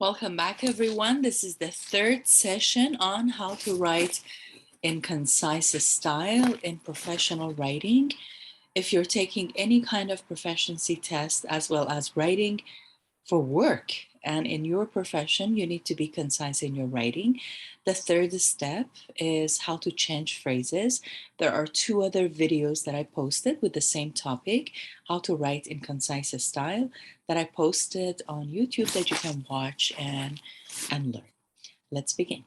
Welcome back, everyone. This is the third session on how to write in concise style in professional writing. If you're taking any kind of proficiency test as well as writing for work and in your profession, you need to be concise in your writing. The third step is how to change phrases. There are two other videos that I posted with the same topic, how to write in concise style, that I posted on YouTube that you can watch and learn. Let's begin.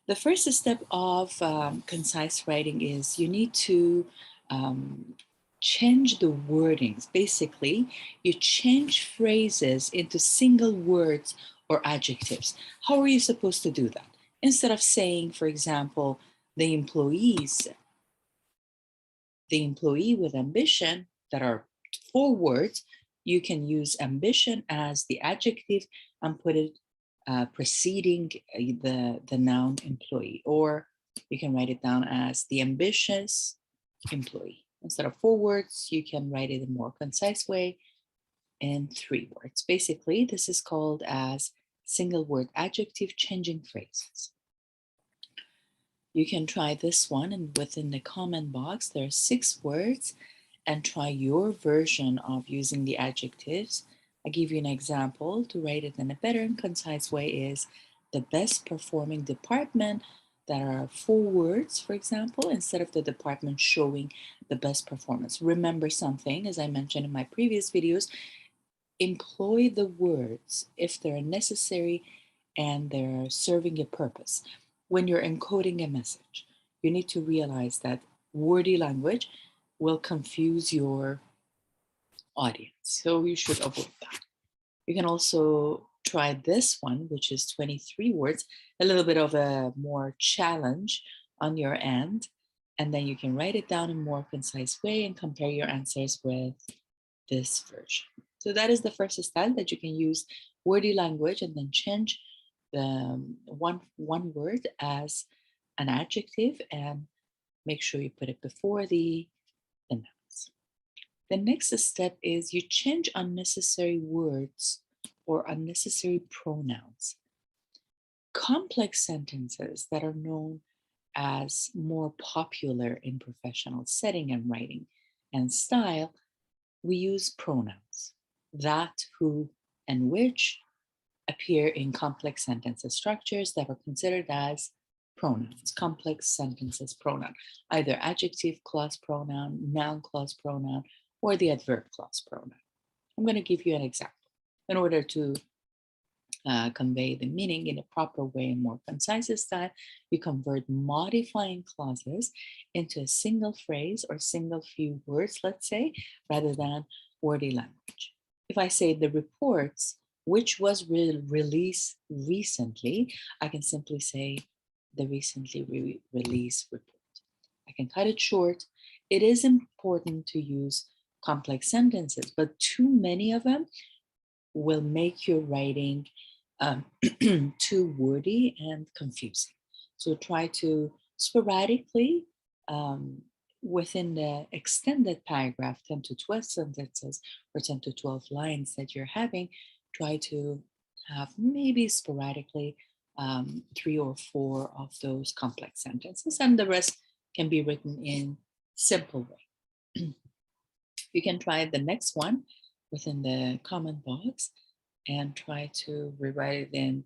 The first step of concise writing is you need to change the wordings. Basically, you change phrases into single words or adjectives. How are you supposed to do that? Instead of saying, for example, the employee with ambition, that are 4 words, you can use ambition as the adjective and put it preceding the noun employee, or you can write it down as the ambitious employee. Instead of 4 words, you can write it in a more concise way in 3 words. Basically, this is called as single word adjective changing phrases. You can try this one, and within the comment box, there are 6 words, and try your version of using the adjectives. I give you an example to write it in a better and concise way is the best performing department. There are 4 words, for example, instead of the department showing the best performance. Remember something, as I mentioned in my previous videos, employ the words if they're necessary and they're serving a purpose. When you're encoding a message, you need to realize that wordy language will confuse your audience. So you should avoid that. You can also try this one, which is 23 words, a little bit of a more challenge on your end. And then you can write it down in a more concise way and compare your answers with this version. So that is the first style, that you can use wordy language and then change the one word as an adjective and make sure you put it before the nouns. The next step is you change unnecessary words or unnecessary pronouns. Complex sentences that are known as more popular in professional setting and writing and style, we use pronouns. That, who, and which appear in complex sentences structures that are considered as pronouns. Complex sentences pronoun, either adjective clause pronoun, noun clause pronoun, or the adverb clause pronoun. I'm going to give you an example. In order to convey the meaning in a proper way and more concise style, you convert modifying clauses into a single phrase or single few words, let's say, rather than wordy language. If I say the reports, which was released recently, I can simply say the recently released report. I can cut it short. It is important to use complex sentences, but too many of them will make your writing too wordy and confusing. So try to sporadically, within the extended paragraph, 10 to 12 sentences or 10 to 12 lines that you're having, try to have maybe sporadically 3 or 4 of those complex sentences, and the rest can be written in simple way. You can try the next one within the comment box and try to rewrite it in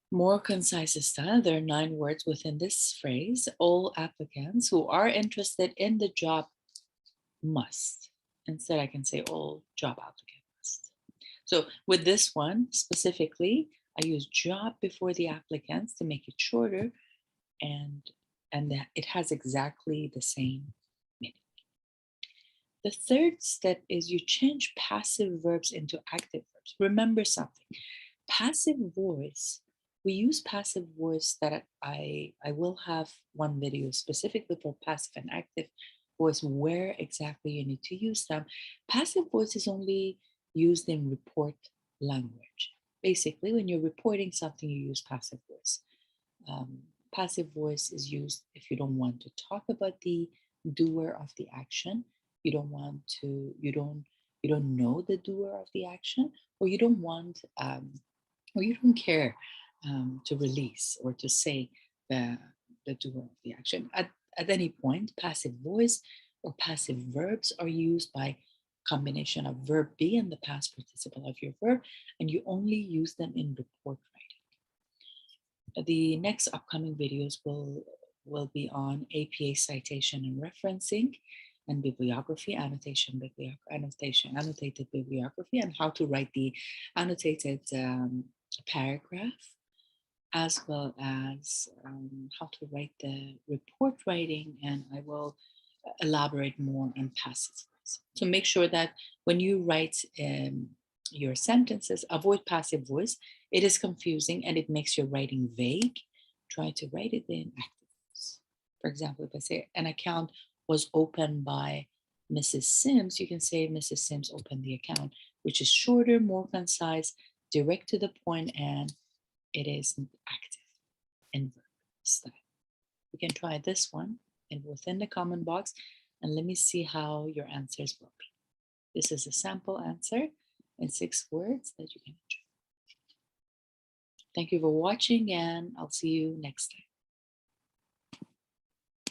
more concise style. There are 9 words within this phrase. All applicants who are interested in the job must. Instead, I can say all job applicants must. So with this one specifically, I use job before the applicants to make it shorter, and it has exactly the same meaning. The third step is you change passive verbs into active verbs. Remember something. Passive voice, we use passive voice that I will have one video specifically for passive and active voice, where exactly you need to use them. Passive voice is only used in report language. Basically, when you're reporting something, you use passive voice. Passive voice is used if you don't want to talk about the doer of the action, you don't know the doer of the action, or you don't want or you don't care to release or to say the doer of the action. At any point, passive voice or passive verbs are used by combination of verb be and the past participle of your verb, and you only use them in report writing. The next upcoming videos will be on APA citation and referencing and bibliography, annotated bibliography, and how to write the annotated paragraph, as well as how to write the report writing, and I will elaborate more on passive voice. So make sure that when you write your sentences, avoid passive voice. It is confusing and it makes your writing vague. Try to write it in active voice. For example, if I say an account was opened by Mrs. Sims, you can say Mrs. Sims opened the account, which is shorter, more concise, direct to the point, and it is active in verb style. You can try this one and within the comment box, and let me see how your answers will be. This is a sample answer in 6 words that you can enjoy. Thank you for watching, and I'll see you next time.